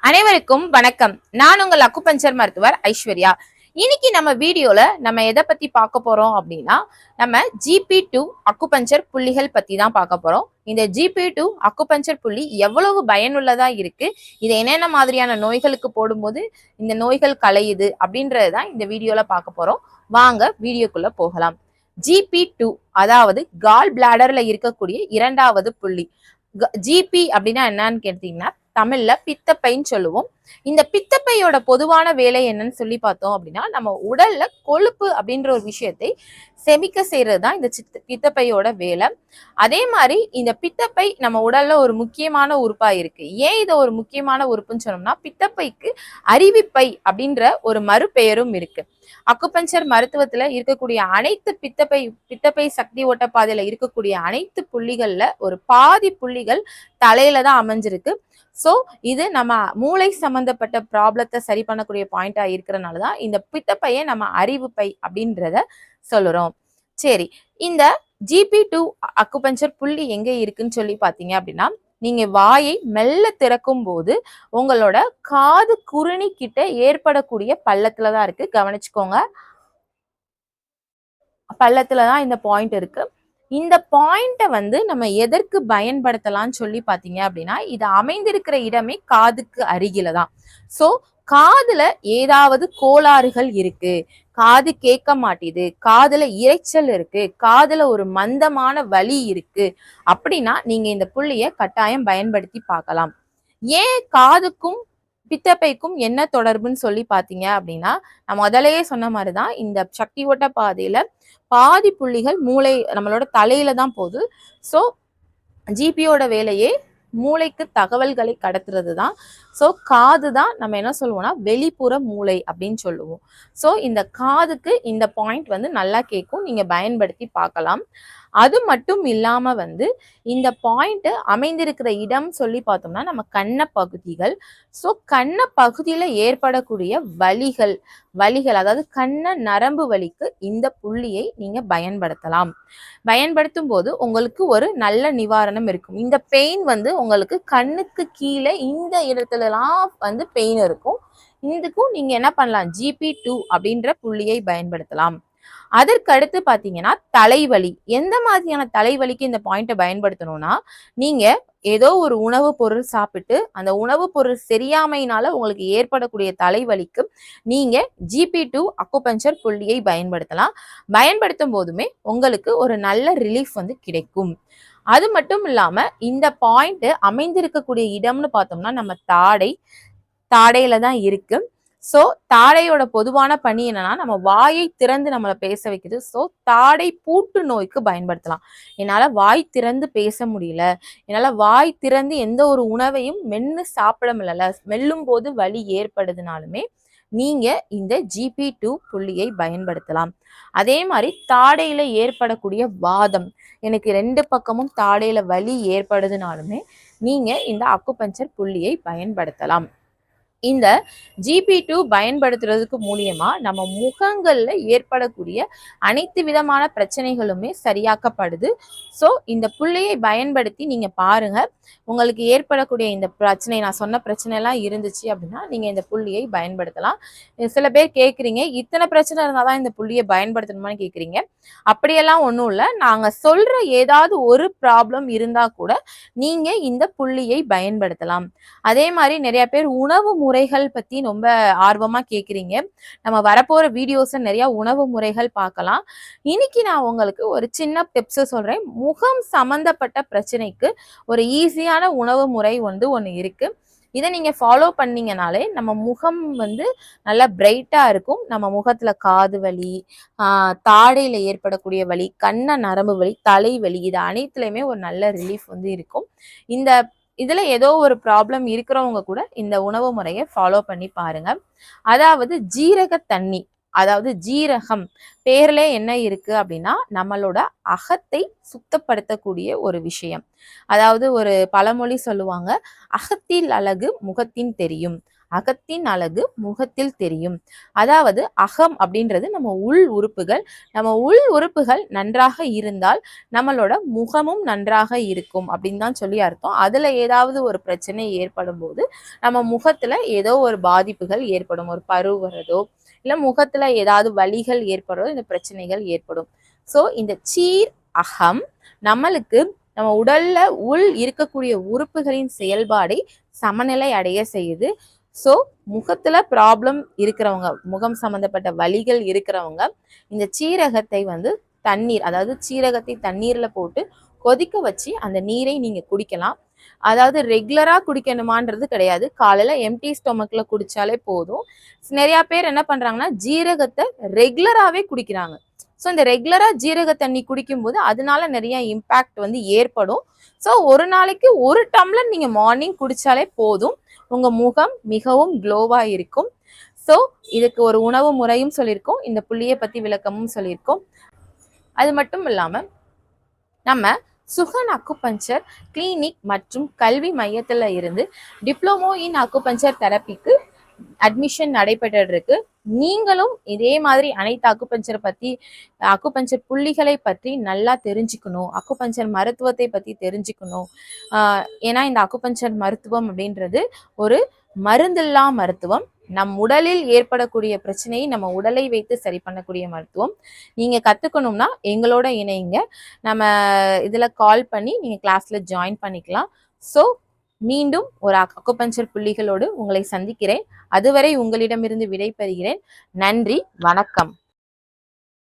அனைவருக்கும் வணக்கம். நான் உங்கள் அக்குபஞ்சர் மருத்துவர் ஐஸ்வர்யா. இன்னைக்கு நம்ம வீடியோல நம்ம எதை பத்தி பார்க்க போறோம் அப்படின்னா, நம்ம GP2 அக்குபஞ்சர் புள்ளிகள் பத்தி தான் பார்க்க போறோம். இந்த GP2 அக்குபஞ்சர் புள்ளி எவ்வளவு பயனுள்ளதா இருக்கு, இதை என்னென்ன மாதிரியான நோய்களுக்கு போடும்போது இந்த நோய்கள் களையுது அப்படின்றது தான் இந்த வீடியோல பார்க்க போறோம். வாங்க வீடியோக்குள்ள போகலாம். GP2 அதாவது கால் பிளாடர்ல இருக்கக்கூடிய இரண்டாவது புள்ளி. ஜிபி அப்படின்னா என்னன்னு கேட்டீங்கன்னா தமிழ்ல பித்தப்பைன்னு சொல்லுவோம். இந்த பித்தப்பையோட பொதுவான வேலை என்னன்னு சொல்லி பார்த்தோம் அப்படின்னா, நம்ம உடல்ல கொழுப்பு அப்படின்ற ஒரு விஷயத்தை செமிக்க செய்யறது தான் இந்த பித்தப்பையோட வேலை. அதே மாதிரி இந்த பித்தப்பை நம்ம உடல்ல ஒரு முக்கியமான உறுப்பா இருக்கு. ஏன் இதை ஒரு முக்கியமான உறுப்புன்னு சொன்னோம்னா, பித்தப்பைக்கு அரிவிப்பை அப்படின்ற ஒரு மறுபெயரும் இருக்கு. அக்குபஞ்சர் மருத்துவத்துல இருக்கக்கூடிய அனைத்து பித்தப்பை சக்தி ஓட்ட பாதையில இருக்கக்கூடிய அனைத்து புள்ளிகள்ல ஒரு பாதி புள்ளிகள் தலையில தான் அமைஞ்சிருக்கு. ஸோ இது நம்ம மூளை சம்பந்தப்பட்ட ப்ராப்ளத்தை சரி பண்ணக்கூடிய பாயிண்டா இருக்கிறனாலதான் இந்த பித்தப்பையை நம்ம அறிவுப்பை அப்படின்றத சொல்லுறோம். சரி, இந்த GP2 அக்குபஞ்சர் புள்ளி எங்க இருக்குன்னு சொல்லி பாத்தீங்க அப்படின்னா, நீங்க வாயை மெல்ல திறக்கும் போது உங்களோட காது குருணி கிட்ட ஏற்படக்கூடிய பள்ளத்துலதான் இருக்கு. கவனிச்சுக்கோங்க, பள்ளத்துலதான் இந்த பாயிண்ட் இருக்கு. இந்த பாயிண்ட நம்ம எதற்கு பயன்படுத்தலாம்னு சொல்லி பாத்தீங்க அப்படின்னா, இது அமைந்திருக்கிற இடமே காதுக்கு அருகில தான். சோ காதுல ஏதாவது கோளாறுகள் இருக்கு, காது கேட்க மாட்டேது, காதுல இரைச்சல் இருக்கு, காதுல ஒரு மந்தமான வலி இருக்கு அப்படின்னா நீங்க இந்த புள்ளிய கட்டாயம் பயன்படுத்தி பார்க்கலாம். ஏன் காதுக்கும் பித்தப்பைக்கும் என்ன தொடர்புன்னு சொல்லி பாத்தீங்க அப்படின்னா, நான் முதலையே சொன்ன மாதிரிதான் இந்த சக்தி ஓட்ட பாதையில பாதி புள்ளிகள் மூளை நம்மளோட தலையில தான் போகுது. ஸோ ஜிபியோட வேலையே மூளைக்கு தகவல்களை கடத்துறது தான். ஸோ காது தான் நம்ம என்ன சொல்லுவோம்னா வெளிப்புற மூளை அப்படின்னு சொல்லுவோம். ஸோ இந்த காதுக்கு இந்த பாயிண்ட் நல்லா கேட்கும், நீங்க பயன்படுத்தி பார்க்கலாம். அது மட்டும் இல்லாம இந்த பாயிண்ட் அமைந்திருக்கிற இடம் சொல்லி பார்த்தோம்னா நம்ம கண்ண பகுதிகள். ஸோ கண்ண பகுதியில ஏற்படக்கூடிய வலிகள் அதாவது கண்ண நரம்பு வலிக்கு இந்த புள்ளியை நீங்க பயன்படுத்தலாம். பயன்படுத்தும் போது உங்களுக்கு ஒரு நல்ல நிவாரணம் இருக்கும். இந்த பெயின் உங்களுக்கு கண்ணுக்கு கீழே இந்த இடத்துலலாம் பெயின் இருக்கும். இதுக்கும் நீங்க என்ன பண்ணலாம், GP2 அப்படின்ற புள்ளியை பயன்படுத்தலாம். அதற்கு அடுத்து பாத்தீங்கன்னா தலைவலி. எந்த மாதிரியான தலைவலிக்கு இந்த பாயிண்ட பயன்படுத்தணும்னா, நீங்க ஏதோ ஒரு உணவு பொருள் சாப்பிட்டு அந்த உணவு பொருள் சரியாமையினால உங்களுக்கு ஏற்படக்கூடிய தலைவலிக்கு நீங்க GP2 அக்குபஞ்சர் புள்ளியை பயன்படுத்தலாம். பயன்படுத்தும் போதுமே உங்களுக்கு ஒரு நல்ல ரிலீஃப் கிடைக்கும். அது மட்டும் இல்லாம இந்த பாயிண்ட் அமைந்திருக்கக்கூடிய இடம்னு பார்த்தோம்னா நம்ம தாடையில தான் இருக்கு. ஸோ தாடையோட பொதுவான பணி என்னன்னா நம்ம வாயை திறந்து நம்மளை பேச வைக்குது. ஸோ தாடை பூட்டு நோய்க்கு பயன்படுத்தலாம். என்னால வாய் திறந்து பேச முடியல, என்னால வாய் திறந்து எந்த ஒரு உணவையும் மென்னு சாப்பிட முடியல, மெல்லும் போது வலி ஏற்படுதுனாலுமே நீங்க இந்த GP2 புள்ளியை பயன்படுத்தலாம். அதே மாதிரி தாடையில ஏற்படக்கூடிய வாதம், எனக்கு 2 பக்கமும் தாடையில வலி ஏற்படுதுனாலுமே நீங்க இந்த அக்குபஞ்சர் புள்ளியை பயன்படுத்தலாம். இந்த GP2 பயன்படுத்துறதுக்கு மூலியமா நம்ம முகங்கள்ல ஏற்படக்கூடிய அனைத்து விதமான பிரச்சனைகளுமே சரியாக்கப்படுது. ஸோ இந்த புள்ளியை பயன்படுத்தி நீங்க பாருங்க, உங்களுக்கு ஏற்படக்கூடிய இந்த பிரச்சனை, நான் சொன்ன பிரச்சனை எல்லாம் இருந்துச்சு அப்படின்னா நீங்க இந்த புள்ளியை பயன்படுத்தலாம். சில பேர் கேட்குறீங்க, இத்தனை பிரச்சனை இருந்தாதான் இந்த புள்ளியை பயன்படுத்தணுமான்னு கேட்குறீங்க. அப்படியெல்லாம் ஒன்றும் இல்லை. நாங்க சொல்ற ஏதாவது ஒரு ப்ராப்ளம் இருந்தா கூட நீங்க இந்த புள்ளியை பயன்படுத்தலாம். அதே மாதிரி நிறைய பேர் உணவு முறைகள் பத்தி ரொம்ப ஆர்வமா கேக்குறீங்க. நம்ம வரப்போற வீடியோஸ்ல நிறைய உணவு முறைகள் பார்க்கலாம். இன்னைக்கு நான் உங்களுக்கு ஒரு சின்ன டிப்ஸ் சொல்றேன். முகம் சம்பந்தப்பட்ட பிரச்சனைக்கு ஒரு ஈஸியான உணவு முறை ஒண்ணு இருக்கு. இதை நீங்க ஃபாலோ பண்ணீங்கனாலே நம்ம முகம் நல்லா பிரைட்டா இருக்கும். நம்ம முகத்துல காது வலி, தாடையில ஏற்படக்கூடிய வலி, கண்ண நரம்பு வலி, தலைவலி, இது அனைத்துலயுமே ஒரு நல்ல ரிலீஃப் இருக்கும். இந்த இதுல ஏதோ ஒரு ப்ராப்ளம் இருக்கிறவங்க கூட இந்த உணவு முறையை ஃபாலோ பண்ணி பாருங்க. அதாவது ஜீரக தண்ணி, அதாவது ஜீரகம் பேர்ல என்ன இருக்கு அப்படின்னா நம்மளோட அகத்தை சுத்தப்படுத்தக்கூடிய ஒரு விஷயம். அதாவது ஒரு பழமொழி சொல்லுவாங்க, அகத்தில் அழகு முகத்தின் தெரியும். அகத்தின் அழகு முகத்தில் தெரியும். அதாவது அகம் அப்படின்றது நம்ம உள் உறுப்புகள். நம்ம உள் உறுப்புகள் நன்றாக இருந்தால் நம்மளோட முகமும் நன்றாக இருக்கும் அப்படின்னு தான் சொல்லி அர்த்தம். அதுல ஏதாவது ஒரு பிரச்சனை ஏற்படும் போது நம்ம முகத்துல ஏதோ ஒரு பாதிப்புகள் ஏற்படும். ஒரு பரு வரதோ இல்ல முகத்துல ஏதாவது வலிகள் ஏற்படுறதோ இந்த பிரச்சனைகள் ஏற்படும். ஸோ இந்த சீர் அகம் நம்மளுக்கு நம்ம உடல்ல உள் இருக்கக்கூடிய உறுப்புகளின் செயல்பாடை சமநிலை அடைய செய்யுது. ஸோ முகத்துல ப்ராப்ளம் இருக்கிறவங்க, முகம் சம்பந்தப்பட்ட வலிகள் இருக்கிறவங்க இந்த சீரகத்தை வந்து தண்ணீர், அதாவது சீரகத்தை தண்ணீர்ல போட்டு கொதிக்க வச்சு அந்த நீரை நீங்க குடிக்கலாம். அதாவது ரெகுலரா குடிக்கணுமான்றது கிடையாது. காலையில எம்டி ஸ்டொமக்ல குடிச்சாலே போதும். நிறைய பேர் என்ன பண்றாங்கன்னா ஜீரகத்தை ரெகுலராகவே குடிக்கிறாங்க. ஸோ இந்த ரெகுலரா ஜீரக தண்ணி குடிக்கும்போது அதனால நிறைய இம்பேக்ட் வந்து ஏற்படும். ஸோ ஒரு நாளைக்கு ஒரு டம்ளர் நீங்க மார்னிங் குடிச்சாலே போதும், உங்க முகம் மிகவும் க்ளோவா இருக்கும். ஸோ இதுக்கு ஒரு உணவு முறையும் சொல்லியிருக்கோம், இந்த புள்ளியை பத்தி விளக்கமும் சொல்லியிருக்கோம். அது மட்டும் இல்லாம நம்ம சுகன் அக்குபஞ்சர் கிளினிக் மற்றும் கல்வி மையத்துல இருந்து டிப்ளமோ இன் அக்குபஞ்சர் தெரப்பிக்கு அட்மிஷன் நடைபெற்று இருக்கு. நீங்களும் இதே மாதிரி அனைத்து அக்குபஞ்சர் புள்ளிகளை பற்றி நல்லா தெரிஞ்சுக்கணும், அக்குபஞ்சர் மருத்துவத்தை பத்தி தெரிஞ்சுக்கணும். ஏன்னா இந்த அக்குபஞ்சர் மருத்துவம் அப்படின்றது ஒரு மருந்தில்லா மருத்துவம். நம் உடலில் ஏற்படக்கூடிய பிரச்சனையை நம்ம உடலை வைத்து சரி பண்ணக்கூடிய மருத்துவம். நீங்க கத்துக்கணும்னா எங்களோட இணைங்க. நம்ம இதுல கால் பண்ணி நீங்க கிளாஸ்ல ஜாயின் பண்ணிக்கலாம். ஸோ மீண்டும் ஒரு அக்குபஞ்சர் புள்ளிகளோடு உங்களை சந்திக்கிறேன். அதுவரை உங்களிடமிருந்து விடை பெறுகிறேன். நன்றி, வணக்கம்.